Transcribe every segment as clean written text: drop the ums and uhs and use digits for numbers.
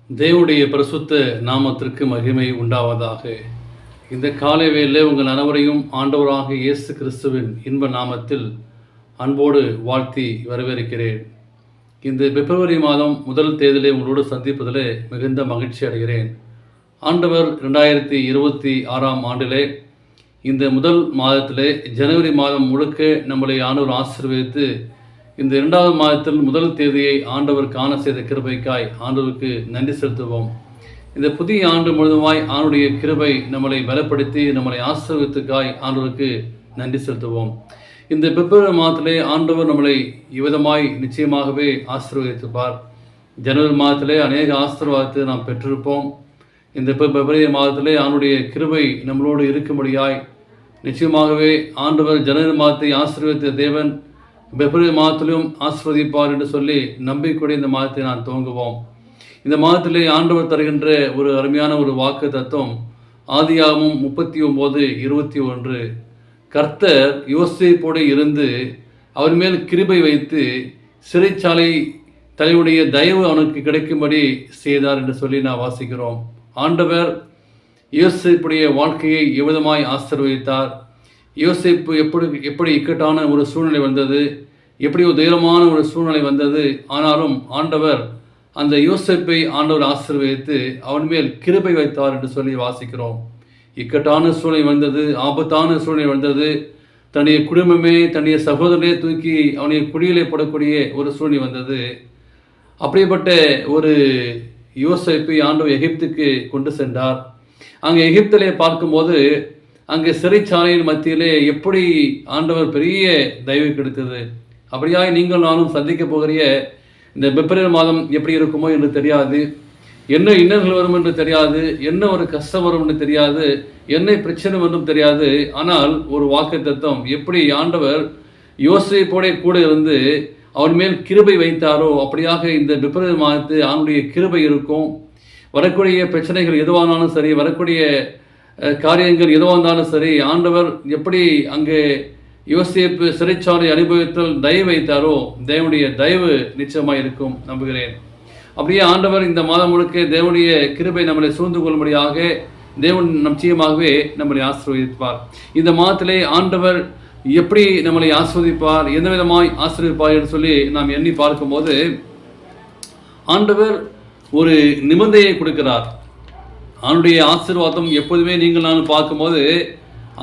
தேவனுடைய பரிசுத்த நாமத்திற்கு மகிமை உண்டாவதாக. இந்த காலை வேளையிலே உங்கள் அனைவரையும் ஆண்டவராக இயேசு கிறிஸ்துவின் இன்ப நாமத்தில் அன்போடு வாழ்த்தி வரவேற்கிறேன். இந்த பிப்ரவரி மாதம் முதல் தேதியிலே உங்களோடு சந்திப்பதிலே மிகுந்த மகிழ்ச்சி அடைகிறேன். ஆண்டவர் 2026 ஆண்டிலே இந்த முதல் மாதத்திலே ஜனவரி மாதம் முழுக்க நம்மளை ஆண்டவர் ஆசீர்வதித்து இந்த 2வது மாதத்தில் முதல் தேதியை ஆண்டவர் காண செய்த கிருபைக்காய் ஆண்டவருக்கு நன்றி செலுத்துவோம். இந்த புதிய ஆண்டு முழுதுமாய் ஆண்டுடைய கிருபை நம்மளை பலப்படுத்தி நம்மளை ஆசீர்வதித்துக்காய் ஆண்டவருக்கு நன்றி செலுத்துவோம். இந்த பிப்ரவரி மாதத்திலே ஆண்டவர் நம்மளை இவ்விதமாய் நிச்சயமாகவே ஆசீர்வதித்துப்பார். ஜனவரி மாதத்திலே அநேக ஆசீர்வாதத்தை நாம் பெற்றிருப்போம். இந்த பிப்ரவரி மாதத்திலே ஆண்டுடைய கிருபை நம்மளோடு இருக்கும்படியாய் நிச்சயமாகவே ஆண்டவர் ஜனவரி மாதத்தை ஆசீர்வதித்த தேவன் பிப்ரவரி மாதத்திலும் ஆசீர்வதிப்பார் என்று சொல்லி நம்பிக்கையுடைய இந்த மாதத்தை நான் துவங்குவோம். இந்த மாதத்திலே ஆண்டவர் தருகின்ற ஒரு அருமையான ஒரு வாக்கு தத்துவம் ஆதியாகமம் 39:21. கர்த்தர் யோசேப்போடு இருந்து அவர் மேல் கிருபை வைத்து சிறைச்சாலை தலைவருடைய தயவு அவனுக்கு கிடைக்கும்படி செய்தார் என்று சொல்லி நான் வாசிக்கிறோம். ஆண்டவர் யோசேப்புடைய வாழ்க்கையை எவ்விதமாய் ஆசீர்வதித்தார். யோசேப்பு எப்படி இக்கட்டான ஒரு சூழ்நிலை வந்தது, எப்படி ஒரு துயரமான ஒரு சூழ்நிலை வந்தது. ஆனாலும் ஆண்டவர் அந்த யோசேப்பை ஆண்டவர் ஆசீர்வதித்து அவன் மேல் கிருபை வைத்தார் என்று சொல்லி வாசிக்கிறோம். இக்கட்டான சூழ்நிலை வந்தது, ஆபத்தான சூழ்நிலை வந்தது. தன்னுடைய குடும்பமே தன்னுடைய சகோதரனே தூக்கி அவனை குடியிலே போடக்கூடிய ஒரு சூழ்நிலை வந்தது. அப்படிப்பட்ட ஒரு யோசேப்பை ஆண்டவர் எகிப்துக்கு கொண்டு சென்றார். அங்கே எகிப்திலே பார்க்கும்போது அங்கே சிறைச்சாலையின் மத்தியிலே எப்படி ஆண்டவர் பெரிய தயவு கிடைத்தது. அப்படியாக நீங்கள் நானும் சந்திக்க போகிற இந்த பிப்ரவரி மாதம் எப்படி இருக்குமோ என்று தெரியாது, என்ன இன்னல்கள் வரும் என்று தெரியாது, என்ன ஒரு கஷ்டம் வரும் என்று தெரியாது, என்ன பிரச்சனை என்றும் தெரியாது. ஆனால் ஒரு வாக்கு தத்துவம் எப்படி ஆண்டவர் யோசேப்போட கூட இருந்து அவன் மேல் கிருபை வைத்தாரோ அப்படியாக இந்த பிப்ரவரி மாதத்து அவனுடைய கிருபை இருக்கும். வரக்கூடிய பிரச்சனைகள் எதுவானாலும் சரி, வரக்கூடிய காரியங்கள் எதுவாக இருந்தாலும் சரி, ஆண்டவர் எப்படி அங்கே யோசேப்பு சிறைச்சாலை அனுபவத்தில் தயவு வைத்தாரோ தேவனுடைய தயவு நிச்சயமாக இருக்கும் நம்புகிறேன். அப்படியே ஆண்டவர் இந்த மாதம் முழுக்க தேவனுடைய கிருபை நம்மளை சூழ்ந்து கொள்ளும்படியாக தேவன் நிச்சயமாகவே நம்மளை ஆசீர்வதிப்பார். இந்த மாதத்திலே ஆண்டவர் எப்படி நம்மளை ஆசீர்வதிப்பார், எந்த விதமாய் ஆசீர்வதிப்பார் என்று சொல்லி நாம் எண்ணி பார்க்கும்போது ஆண்டவர் ஒரு நிபந்தனையை கொடுக்கிறார். ஆண்டுடைய ஆசீர்வாதம் எப்போதுமே நீங்கள் நான் பார்க்கும்போது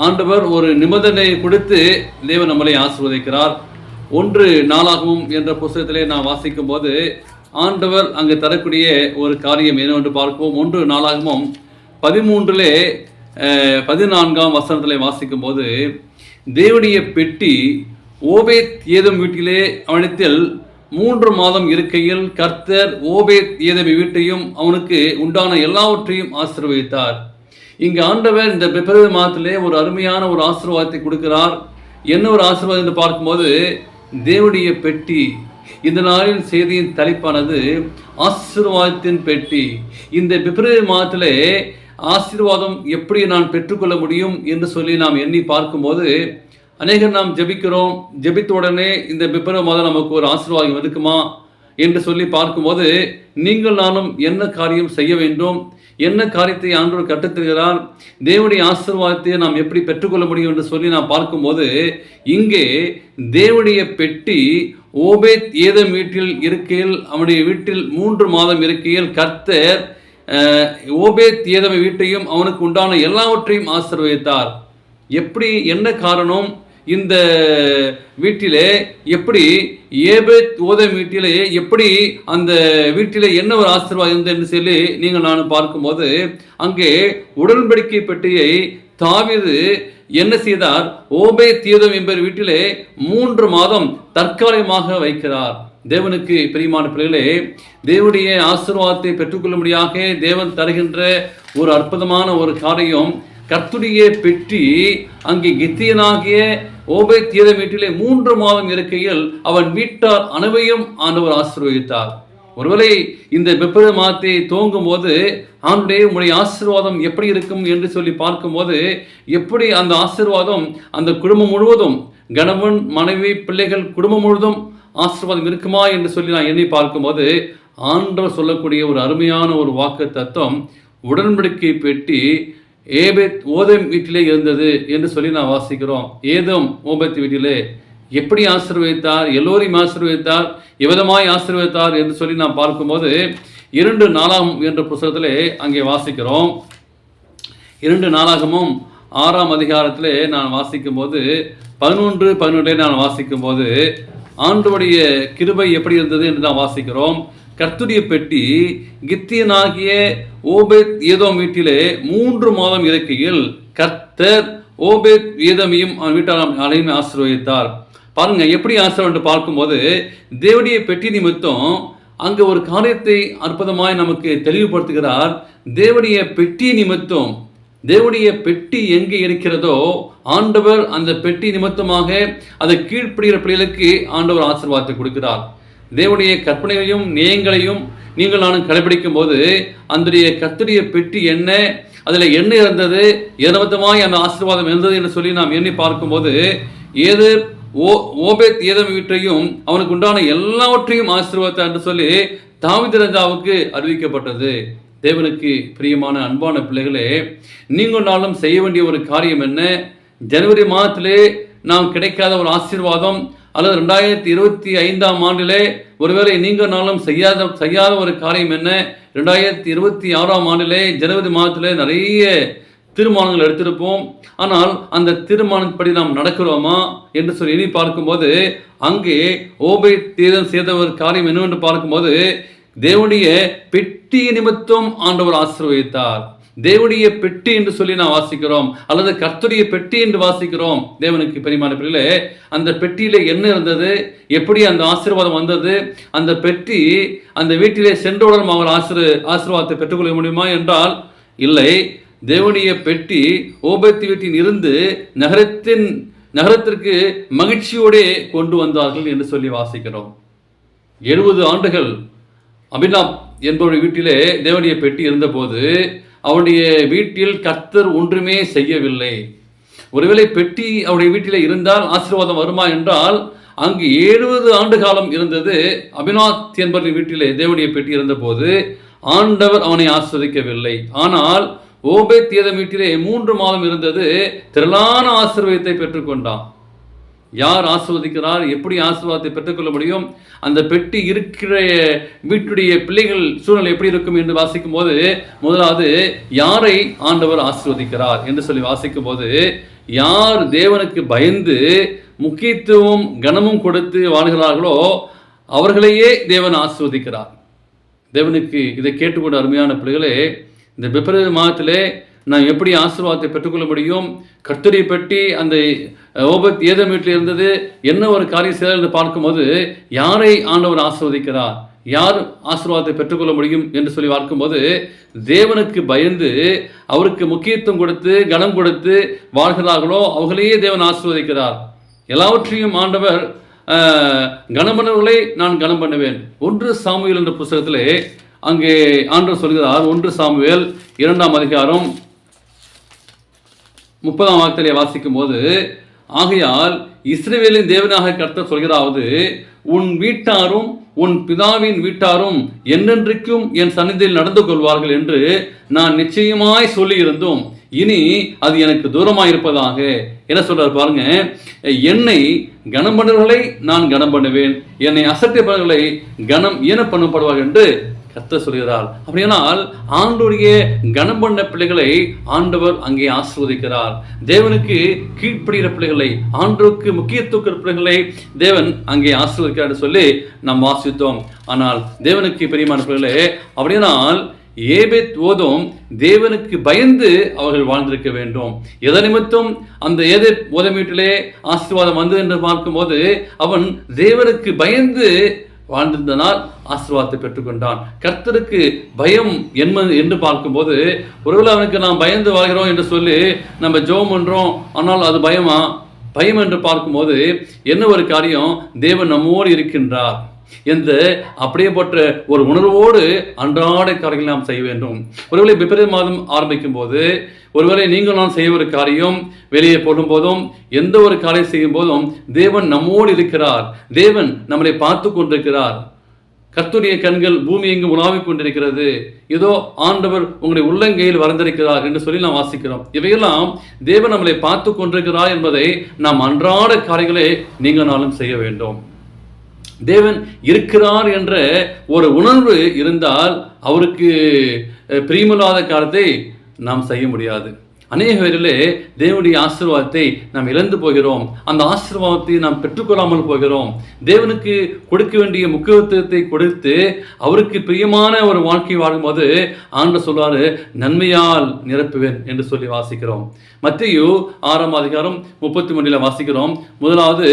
ஆண்டவர் ஒரு நிபந்தனையை கொடுத்து தேவன் நம்மளை ஆசீர்வதிக்கிறார். 1 நாளாகமம் என்ற புத்தகத்திலே நான் வாசிக்கும் போது ஆண்டவர் அங்கு தரக்கூடிய ஒரு காரியம் என்னவென்று பார்ப்போம். 1 நாளாகமம் 13:14 வாசிக்கும் போது தேவனுடைய பெட்டி ஓபேத் ஏதோம் வீட்டிலே அவனிடத்தில் 3 மாதம் இருக்கையில் கர்த்தர் ஓபேத் ஏதோம் வீட்டையும் அவனுக்கு உண்டான எல்லாவற்றையும் ஆசீர்வதித்தார். இங்கு ஆண்டவர் இந்த பிப்ரவரி மாதத்திலே ஒரு அருமையான ஒரு ஆசீர்வாதத்தை கொடுக்கிறார். என்ன ஒரு ஆசீர்வாதம் என்று பார்க்கும்போது தேவனுடைய பெட்டி. இந்த நாளின் செய்தியின் தலைப்பானது ஆசீர்வாதத்தின் பெட்டி. இந்த பிப்ரவரி மாதத்திலே ஆசீர்வாதம் எப்படி நான் பெற்றுக்கொள்ள முடியும் என்று சொல்லி நாம் எண்ணி பார்க்கும்போது அநேகர் நாம் ஜெபிக்கிறோம். ஜெபித்த உடனே இந்த பிப்ரவரி மாதம் நமக்கு ஒரு ஆசீர்வாதம் இருக்குமா என்று சொல்லி பார்க்கும்போது நீங்கள் நானும் என்ன காரியம் செய்ய வேண்டும், என்ன காரியத்தை ஆண்டவர் கற்றுத்தருகிறார், தேவனுடைய ஆசீர்வாதத்தை நாம் எப்படி பெற்றுக்கொள்ள முடியும் என்று சொல்லி நாம் பார்க்கும்போது இங்கே தேவனுடைய பெட்டி ஓபேத் ஏதோம் வீட்டில் இருக்கையில் அவனுடைய வீட்டில் 3 மாதம் இருக்கையில் கர்த்தர் ஓபேத் ஏதோம் வீட்டையும் அவனுக்கு உண்டான எல்லாவற்றையும் ஆசீர்வதித்தார். எப்படி, என்ன காரணம், இந்த வீட்டிலே எப்படி ஏபேத் ஓதேம் வீட்டிலே எப்படி அந்த வீட்டிலே என்ன ஒரு ஆசீர்வாதம் என்று சொல்லி நீங்கள் நான் பார்க்கும்போது அங்கே உடன்படிக்கை பெட்டியை தாவீது என்ன செய்தார், ஓபேத் ஏதோம் என்பவர் வீட்டிலே 3 மாதம் தற்காலிகமாக வைக்கிறார். தேவனுக்கு பிரியமான பிள்ளைகளே, தேவனுடைய ஆசீர்வாதத்தை பெற்றுக்கொள்ளும்படியாக தேவன் தருகின்ற ஒரு அற்புதமான ஒரு காரியம் கர்த்தருடைய பெட்டி அங்கே கித்தியனாகிய ஓபேத் ஏதோம் வீட்டிலே 3 மாதம் இருக்கையில் அவன் வீட்டார் அனைவரையும் ஆண்டவர் ஆசீர்வதித்தார். ஒருவேளை இந்த பிப்ரவரி மாதத்தை துவங்கும் போது உங்களுடைய ஆசீர்வாதம் எப்படி இருக்கும் என்று சொல்லி பார்க்கும்போது எப்படி அந்த ஆசீர்வாதம் அந்த குடும்பம் முழுவதும் கணவன் மனைவி பிள்ளைகள் குடும்பம் முழுவதும் ஆசீர்வாதம் இருக்குமா என்று சொல்லி நான் எண்ணி பார்க்கும்போது ஆண்டவர் சொல்லக்கூடிய ஒரு அருமையான ஒரு வாக்கு தத்துவம், உடன்படிக்கை பெட்டி ஓதேம் வீட்டிலே இருந்தது என்று சொல்லி நான் வாசிக்கிறோம். ஏதோம் ஓபேத் வீட்டிலே எப்படி ஆசீர்வதித்தார், எல்லோரையும் ஆசீர்வதித்தார், எவ்விதமாய் ஆசீர்வதித்தார் என்று சொல்லி நாம் பார்க்கும்போது 2 நாளாகமம் என்ற புத்தகத்திலே அங்கே வாசிக்கிறோம். 2 நாளாகமும் 6ஆம் அதிகாரத்திலே நான் வாசிக்கும் போது 11-12 நான் வாசிக்கும் போது ஆண்டவருடைய கிருபை எப்படி இருந்தது என்று நான் வாசிக்கிறோம். கர்த்தருடைய பெட்டி கித்தியனாகிய ஓபேத் ஏதோம் வீட்டிலே 3 மாதம் இருக்கையில் கர்த்தர் ஓபேத் ஏதோமையும் அவன் வீட்டாளர் அனைவருமே ஆசீர்வதித்தார். பாருங்க எப்படி ஆசீர்வாதம் பார்க்கும்போது தேவனுடைய பெட்டி நிமித்தம் அங்கு ஒரு காரியத்தை அற்புதமாய் நமக்கு தெளிவுபடுத்துகிறார். தேவனுடைய பெட்டி நிமித்தம், தேவனுடைய பெட்டி எங்கே இருக்கிறதோ ஆண்டவர் அந்த பெட்டி நிமித்தமாக அதை கீழ்ப்படுகிற பிள்ளைகளுக்கு ஆண்டவர் ஆசீர்வாதத்தை கொடுக்கிறார். தேவனுடைய கற்பனைகளையும் நியங்களையும் நீங்கள் நானும் கடைபிடிக்கும் போது அந்த கர்த்தருடைய பெட்டி என்ன, அதில் என்ன இருந்தது, எதமத்தமாய் அந்த ஆசீர்வாதம் இருந்தது என்று சொல்லி நாம் எண்ணி பார்க்கும்போது ஓபேத் ஏதோம் வீட்டையும் அவனுக்கு உண்டான எல்லாவற்றையும் ஆசீர்வாதம் என்று சொல்லி தாவீது ராஜாவுக்கு அறிவிக்கப்பட்டது. தேவனுக்கு பிரியமான அன்பான பிள்ளைகளே, நீங்கள் நாளும் செய்ய வேண்டிய ஒரு காரியம் என்ன? ஜனவரி மாதத்திலே நாம் கிடைக்காத ஒரு ஆசீர்வாதம் அல்லது 2025ஆம் ஆண்டிலே ஒருவேளை நீங்கள் நாளும் செய்யாத ஒரு காரியம் என்ன? 2026ஆம் ஆண்டிலே ஜனவரி மாதத்திலே நிறைய தீர்மானங்கள் எடுத்திருப்போம். ஆனால் அந்த தீர்மானப்படி நாம் நடக்கிறோமா என்று சொல்லி எண்ணி பார்க்கும்போது அங்கே ஓபேத் செய்த ஒரு காரியம் என்னவென்று பார்க்கும்போது தேவனுடைய பெட்டி நிமித்தம் ஆண்டவர் ஆசீர்வதித்தார். தேவனுடைய பெட்டி என்று சொல்லி நான் வாசிக்கிறோம், அல்லது கர்த்தருடைய பெட்டி என்று வாசிக்கிறோம். தேவனுக்கு பெரியமான பிள்ளைகளே, அந்த பெட்டியில என்ன இருந்தது, எப்படி அந்த ஆசீர்வாதம் வந்தது, அந்த பெட்டி அந்த வீட்டிலே சென்றவுடன் அவர் ஆசீர்வாதத்தை பெற்றுக்கொள்ள முடியுமா என்றால் இல்லை. தேவனுடைய பெட்டி ஓபேத் வீட்டில் இருந்து நகரத்திற்கு மகிழ்ச்சியோடே கொண்டு வந்தார்கள் என்று சொல்லி வாசிக்கிறோம். 70 ஆண்டுகள் அபினாப் என்பவருடைய வீட்டிலே தேவனுடைய பெட்டி இருந்தபோது அவருடைய வீட்டில் கர்த்தர் ஒன்றுமே செய்யவில்லை. ஒருவேளை பெட்டி அவருடைய வீட்டிலே இருந்தால் ஆசீர்வாதம் வருமா என்றால் அங்கு 70 ஆண்டு காலம் இருந்தது. அபினாத் என்பவரின் வீட்டிலே தேவனுடைய பெட்டி இருந்தபோது ஆண்டவர் அவனை ஆசீர்வதிக்கவில்லை. ஆனால் ஓபேத் ஏதோம் வீட்டிலே 3 மாதம் இருந்தது. திரளான ஆசீர்வாதத்தை பெற்றுக்கொண்டான். யார் ஆசீர்வதிக்கிறார், எப்படி ஆசீர்வாதத்தை பெற்றுக்கொள்ள முடியும், அந்த பெட்டி இருக்கிற வீட்டுடைய பிள்ளைகள் சூழ்நிலை எப்படி இருக்கும் என்று வாசிக்கும் போது முதலாவது யாரை ஆண்டவர் ஆசீர்வதிக்கிறார் என்று சொல்லி வாசிக்கும் போது யார் தேவனுக்கு பயந்து முக்கியத்துவம் கனமும் கொடுத்து வாழ்கிறார்களோ அவர்களையே தேவன் ஆசீர்வதிக்கிறார். தேவனுக்கு இதை கேட்டுக்கொண்ட அருமையான பிள்ளைகளே, இந்த பிப்ரவரி மாதத்திலே நான் எப்படி ஆசீர்வாதத்தை பெற்றுக்கொள்ள முடியும்? கர்த்தருடைய பெட்டி அந்த ஓபேத் ஏதோம் வீட்டில் இருந்தது. என்ன ஒரு காரியம் செய்தார் என்று பார்க்கும்போது யாரை ஆண்டவர் ஆசீர்வதிக்கிறார், யார் ஆசீர்வாதத்தை பெற்றுக்கொள்ள முடியும் என்று சொல்லி பார்க்கும்போது தேவனுக்கு பயந்து அவருக்கு முக்கியத்துவம் கொடுத்து கனம் கொடுத்து வாழ்கிறார்களோ அவர்களையே தேவன் ஆசீர்வதிக்கிறார். எல்லாவற்றையும் ஆண்டவர் கனம் பண்ணவர்களை நான் கனம் பண்ணுவேன். 1 சாமுவேல் என்ற புத்தகத்திலே அங்கே ஆண்டவர் சொல்கிறார். 1 சாமுவேல் 2ஆம் அதிகாரம் 30ஆம் வாக்கிலே வாசிக்கும் போது ஆகையால் இஸ்ரவேலின் தேவனாக கர்த்தர் சொல்கிறாவது, உன் வீட்டாரும் உன் பிதாவின் வீட்டாரும் என்றென்றைக்கும் என் சந்நிதியில் நடந்து கொள்வார்கள் என்று நான் நிச்சயமாய் சொல்லி இருந்தோம். இனி அது எனக்கு தூரமாயிருப்பதாக. என்ன சொல்றார் பாருங்க, என்னை கனம் பண்ணுவர்களை நான் கனம் பண்ணுவேன், என்னை அசட்டியவர்களை கனம் ஈன பண்ணப்படுவார்கள் என்று கர்த்தர் சொல்கிறார். அப்படியானால் ஆண்டவருடைய கனம் பண்ண பிள்ளைகளை ஆண்டவர் அங்கே ஆசீர்வதிக்கிறார். தேவனுக்கு கீழ்ப்படுகிற பிள்ளைகளை, ஆண்டவருக்கு முக்கியத்துவ பிள்ளைகளை தேவன் அங்கே ஆசீர்வதிக்கிறார் சொல்லி நாம் வாசித்தோம். ஆனால் தேவனுக்கு பிரியமான பிள்ளைகளே, அப்படியானால் ஏபேத் ஓதோம் தேவனுக்கு பயந்து அவர்கள் வாழ்ந்திருக்க வேண்டும். எதை நிமித்தம் அந்த ஓதோம் வீட்டிலே ஆசீர்வாதம் வந்தது என்று பார்க்கும்போது அவன் தேவனுக்கு பயந்து வாழ்ந்திருந்தனால் ஆசீர்வாதத்தை பெற்றுக்கொண்டான். கர்த்தருக்கு பயம் என்று பார்க்கும்போது ஒருவேளை அவனுக்கு நாம் பயந்து வாழ்கிறோம் என்று சொல்லி நம்ம ஜெபம் பண்றோம், ஆனால் அது பயமா? பயம் என்று பார்க்கும்போது என்ன ஒரு காரியம், தேவன் நம்மோடு இருக்கின்றார் என்ற அப்படியேப்பட்ட ஒரு உணர்வோடு அன்றாட காரியங்களை நாம் செய்ய வேண்டும். ஒருவேளை பிப்ரவரி மாதம் ஆரம்பிக்கும் போது, ஒருவேளை நீங்கள் நான் செய்ய ஒரு காரியம் வெளியே போடும் போதும், எந்த ஒரு காரியம் செய்யும் போதும் தேவன் நம்மோடு இருக்கிறார், தேவன் நம்மளை பார்த்து கொண்டிருக்கிறார். கர்த்தருடைய கண்கள் பூமி எங்கும் உலாவிக் கொண்டிருக்கிறது, ஏதோ ஆண்டவர் உங்களுடைய உள்ளங்கையில் வரைந்திருக்கிறார் என்று சொல்லி நாம் வாசிக்கிறோம். இவையெல்லாம் தேவன் நம்மளை பார்த்து கொண்டிருக்கிறார் என்பதை நாம் அன்றாட காரியங்களை நீங்கள் நாளும் செய்ய வேண்டும். தேவன் இருக்கிறார் என்ற ஒரு உணர்வு இருந்தால் அவருக்கு பிரியமில்லாத காரியத்தை நாம் செய்ய முடியாது. அநேக பேரிலே தேவனுடைய ஆசீர்வாதத்தை நாம் இழந்து போகிறோம். அந்த ஆசீர்வாதத்தை நாம் பெற்றுக்கொள்ளாமல் போகிறோம். தேவனுக்கு கொடுக்க வேண்டிய முக்கியத்துவத்தை கொடுத்து அவருக்கு பிரியமான ஒரு வாழ்க்கை வாழும்போது ஆண்டவர் சொல்வாரு, நன்மையால் நிரப்புவேன் என்று சொல்லி வாசிக்கிறோம். மத்தேயு 6:33 வாசிக்கிறோம், முதலாவது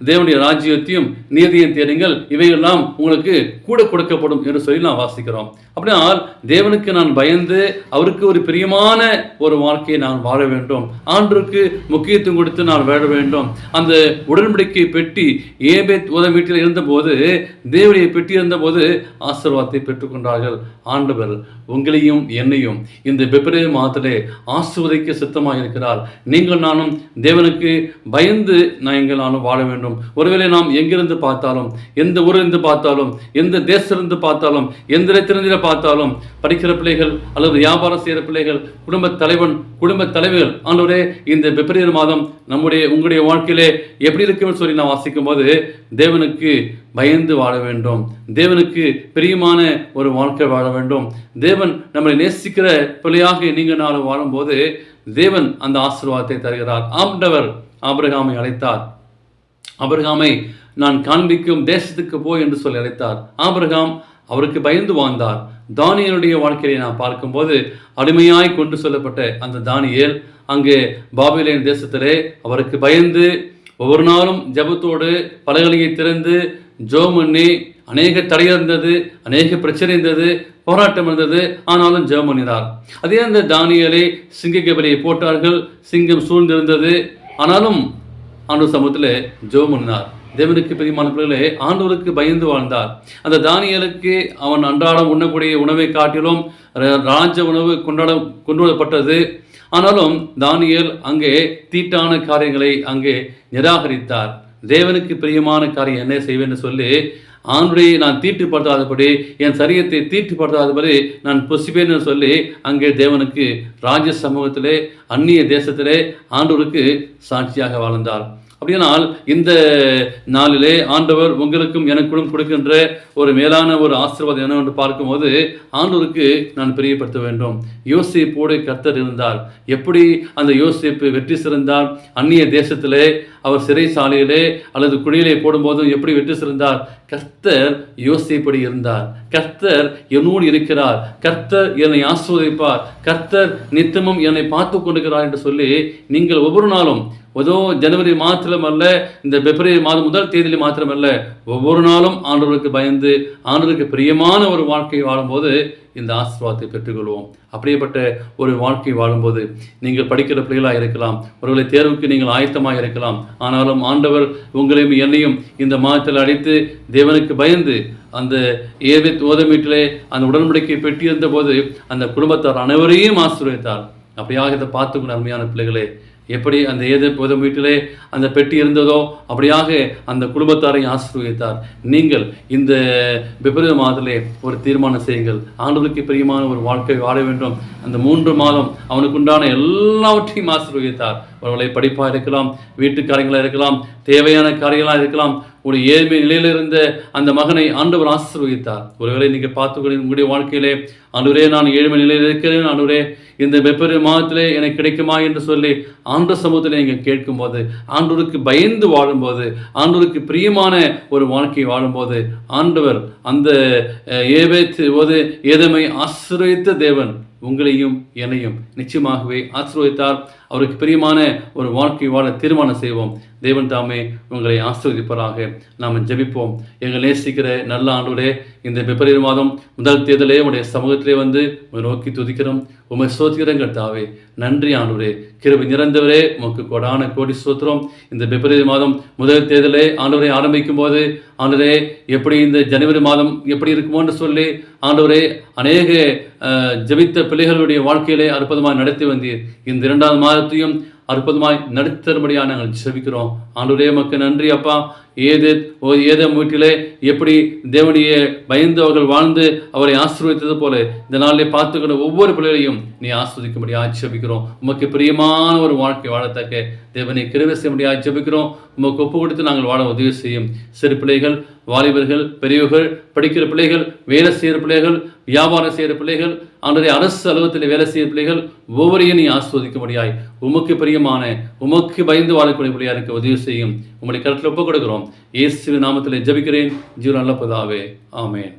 தேவனுடைய ராஜ்யத்தையும் நீதியையும் தேடுங்கள், இவையெல்லாம் உங்களுக்கு கூட கொடுக்கப்படும் என்று சொல்லி நாம் வாசிக்கிறோம். அப்படினால் தேவனுக்கு நான் பயந்து அவருக்கு ஒரு பிரியமான ஒரு வாழ்க்கையை நான் வாழ வேண்டும். ஆண்டவருக்கு முக்கியத்துவம் கொடுத்து நான் வாழ வேண்டும். அந்த உடன்படிக்கை பெட்டி ஏபேத் ஓதம் வீட்டில் இருந்தபோது, தேவனுடைய பெட்டி இருந்தபோது ஆசீர்வாதத்தை பெற்றுக்கொண்டார்கள். ஆண்டவர் உங்களையும் என்னையும் இந்த பிப்ரவரி மாதத்திலே ஆசீர்வதிக்க சித்தமாக இருக்கிறார். நீங்கள் நானும் தேவனுக்கு பயந்து நானும் வாழ வேண்டும். ஒருவேளை நாம் எங்கிருந்து பார்த்தாலும், எந்த ஊரிலிருந்து பார்த்தாலும், எந்த தேசத்திலிருந்து பார்த்தாலும், எந்த இடத்திலிருந்து பார்த்தாலும், படிக்கிற பிள்ளைகள் அல்லது வியாபாரம் செய்கிற பிள்ளைகள், குடும்ப தலைவர்கள், ஆண்டவரே இந்த பிப்ரவரி மாதம் உங்களுடைய வாழ்க்கையிலே எப்படி இருக்குன்னு சொல்லி நான் வாசிக்கும் போது, தேவனுக்கு பயந்து வாழ வேண்டும், தேவனுக்கு பிரியமான ஒரு வாழ்க்கை வாழ வேண்டும். தேவன் நம்மளை நேசிக்கிற பிள்ளையாக நீங்கள் நாளும் வாழும்போது தேவன் அந்த ஆசீர்வாதத்தை தருகிறார். ஆண்டவர் ஆபிரகாமை அழைத்தார். ஆபிரகாமை நான் காண்பிக்கும் தேசத்துக்கு போய் என்று சொல்லி அழைத்தார். ஆபிரகாம் அவருக்கு பயந்து வாழ்ந்தார். தானியேலுடைய வாழ்க்கையை நாம் பார்க்கும்போது, அடிமையாய் கொண்டு சொல்லப்பட்ட அந்த தானியேல் அங்கே பாபிலோன் தேசத்திலே அவருக்கு பயந்து ஒவ்வொரு நாளும் ஜெபத்தோடு பலகலியை திறந்து ஜெபம் பண்ணி, அநேக தடை இருந்தது, அநேக பிரச்சனை இருந்தது, போராட்டம் இருந்தது, ஆனாலும் ஜெபம் பண்ணினார். அதே அந்த தானியேலை சிங்க கபலியை போட்டார்கள், சிங்கம் சூழ்ந்திருந்தது, ஆனாலும் ஆண்டவர் சமூகத்தில் ஜெபம் பண்ணினார். தேவனுக்கு பிரியமான பிள்ளைகளே, ஆண்டவருக்கு பயந்து வாழ்ந்தார். அந்த தானியேலுக்கு அவன் அன்றாடம் உண்ணக்கூடிய உணவை காட்டிலும் ராஜ உணவு கொண்டு வரப்பட்டது. ஆனாலும் தானியேல் அங்கே தீட்டான காரியங்களை அங்கே நிராகரித்தார். தேவனுக்கு பிரியமான காரியம் என்ன செய்வேன்னு சொல்லி, ஆண்டுடைய நான் தீட்டுப்படுத்தாதபடி, என் சரீரத்தை தீட்டுப்படுத்தாதபடி நான் புசிப்பேன்னு சொல்லி அங்கே தேவனுக்கு ராஜ சமூகத்திலே அந்நிய தேசத்திலே ஆண்டவருக்கு சாட்சியாக வாழ்ந்தார். அப்படியானால் இந்த நாளிலே ஆண்டவர் உங்களுக்கும் எனக்கும் கொடுக்கின்ற ஒரு மேலான ஒரு ஆசீர்வாதம் என்னவென்று பார்க்கும்போது, ஆண்டவருக்கு நான் பிரியப்படுத்த வேண்டும். யோசேப்போடு கர்த்தர் இருந்தார். எப்படி அந்த யோசேப்பு வெற்றி சிறந்தார்? அந்நிய தேசத்திலே அவர் சிறைசாலையிலே அல்லது குழியிலே போடும்போதும் எப்படி வெற்றி சிறந்தார்? கர்த்தர் யோசேப்படி இருந்தார். கர்த்தர் என்னோடு இருக்கிறார், கர்த்தர் என்னை ஆசீர்வதிப்பார், கர்த்தர் நித்தமும் என்னை பார்த்து கொண்டிருக்கிறார் என்று சொல்லி நீங்கள் ஒவ்வொரு நாளும், ஏதோ ஜனவரி மாத்திரம் அல்ல, இந்த பிப்ரவரி மாதம் முதல் தேதியில மாத்திரமல்ல, ஒவ்வொரு நாளும் ஆண்டவருக்கு பயந்து ஆண்டவருக்கு பிரியமான ஒரு வாழ்க்கை வாழும்போது இந்த ஆசீர்வாதத்தை பெற்றுக்கொள்வோம். அப்படியேப்பட்ட ஒரு வாழ்க்கை வாழும்போது நீங்கள் படிக்கிற பிள்ளைகளாக இருக்கலாம், ஒருவேளை தேர்வுக்கு நீங்கள் ஆயத்தமாக இருக்கலாம், ஆனாலும் ஆண்டவர் உங்களையும் என்னையும் இந்த மாதத்தில் அழைத்து தேவனுக்கு பயந்து அந்த ஏபேத் ஓதம் வீட்டிலே அந்த உடன்படிக்கை பெட்டி இருந்த போது அந்த குடும்பத்தார் அனைவரையும் ஆசீர்வதித்தார். அப்படியாக இதை பார்த்துக்கணும் அருமையான பிள்ளைகளே. எப்படி அந்த ஏதேத் ஓதம் வீட்டிலே அந்த பெட்டி இருந்ததோ அப்படியாக அந்த குடும்பத்தாரை ஆசீர்வதித்தார். நீங்கள் இந்த பிப்ரவரி மாதத்திலே ஒரு தீர்மானம் செய்யுங்கள், ஆண்டவருக்கு பிரியமான ஒரு வாழ்க்கை வாழ வேண்டும். அந்த 3 மாதம் அவனுக்கு உண்டான எல்லாவற்றையும் ஆசீர்வதித்தார். ஒருவேளை படிப்பாக இருக்கலாம், வீட்டு காரியங்களாக இருக்கலாம், தேவையான காரியங்களாக இருக்கலாம். ஒரு ஏழ்மை நிலையில் இருந்த அந்த மகனை ஆண்டவர் ஆசீர்வதித்தார். ஒருவேளை நீங்கள் பார்த்துக்கொள்ள உங்களுடைய வாழ்க்கையிலே, ஆண்டவரே நான் ஏழ்மை நிலையில் இருக்கிறேன், ஆண்டவரே இந்த பிப்ரவரி மாதத்திலே எனக்கு கிடைக்குமா என்று சொல்லி ஆண்டவர் சமூகத்தில் நீங்கள் கேட்கும்போது, ஆண்டவருக்கு பயந்து வாழும்போது, ஆண்டவருக்கு பிரியமான ஒரு வாழ்க்கை வாழும்போது, ஆண்டவர் அந்த ஏபேத் ஏதோமை ஆசீர்வதித்த தேவன் உங்களையும் என்னையும் நிச்சயமாகவே ஆசீர்வதித்தார். அவருக்கு பிரியமான ஒரு வாழ்க்கை வாழ தீர்மானம் செய்வோம். தேவன் தாமே உங்களை ஆசீர்வதிப்பாராக. நாம் ஜெபிப்போம். எங்கள் நேசிக்கிற நல்ல ஆண்டவரே, இந்த பிப்ரவரி மாதம் முதல் தேதியிலே உடைய சமூகத்திலே வந்து உங்களை நோக்கி துதிக்கிறோம். உமை ஸ்தோத்திரங்கள் கர்த்தாவே. நன்றி ஆண்டவரே, கிருபை நிறைந்தவரே, உமக்கு கொடான கோடி ஸ்தோத்திரம். இந்த பிப்ரவரி மாதம் முதல் தேதியிலே ஆண்டவரை ஆரம்பிக்கும் போது, ஆண்டவரே எப்படி இந்த ஜனவரி மாதம் எப்படி இருக்குமோன்னு சொல்லி ஆண்டவரே அநேக ஜெபித்த பிள்ளைகளுடைய வாழ்க்கையிலே அற்புதமாக நடத்தி வந்தீர். இந்த 2வது மாதத்தையும் அற்புதமாய் நடத்தபடியாக நாங்கள் ஜெபிக்கிறோம். ஆண்டவரே உமக்கு நன்றி அப்பா. ஏதேம் வீட்டிலே எப்படி தேவனையே பயந்து அவர்கள் வாழ்ந்து அவரை ஆசீர்வதித்தது போல இந்த நாளிலே பார்த்துக்கிற ஒவ்வொரு பிள்ளைகளையும் நீ ஆஸ்வதிக்கும்படி ஆட்சேபிக்கிறோம். உமக்கு பிரியமான ஒரு வாழ்க்கை வாழத்தக்க தேவனை கிருபை செய்யும்படி ஆட்சேபிக்கிறோம். உமக்கு ஒப்பு கொடுத்து நாங்கள் வாழ உதவி செய்யும். சிறு பிள்ளைகள், வாலிபர்கள், பெரியவர்கள், படிக்கிற பிள்ளைகள், வேலை செய்கிற பிள்ளைகள், வியாபாரம் செய்கிற பிள்ளைகள், அன்றைய அரசு அலுவலகத்தில் வேலை செய்கிற பிள்ளைகள் ஒவ்வொருவரையும் நீ ஆஸ்வதிக்கும்படியாய் உமக்கு பிரியமான உமக்கு பயந்து வாழக்கூடிய பிள்ளையா இருக்க உதவி செய்யும். உங்களுடைய கருத்தில் ஒப்புக் கொடுக்கிறோம். இயேசுவின் நாமத்தில் ஜெபிக்கிறேன். ஜீவன் நல்ல பிதாவே. ஆமென்.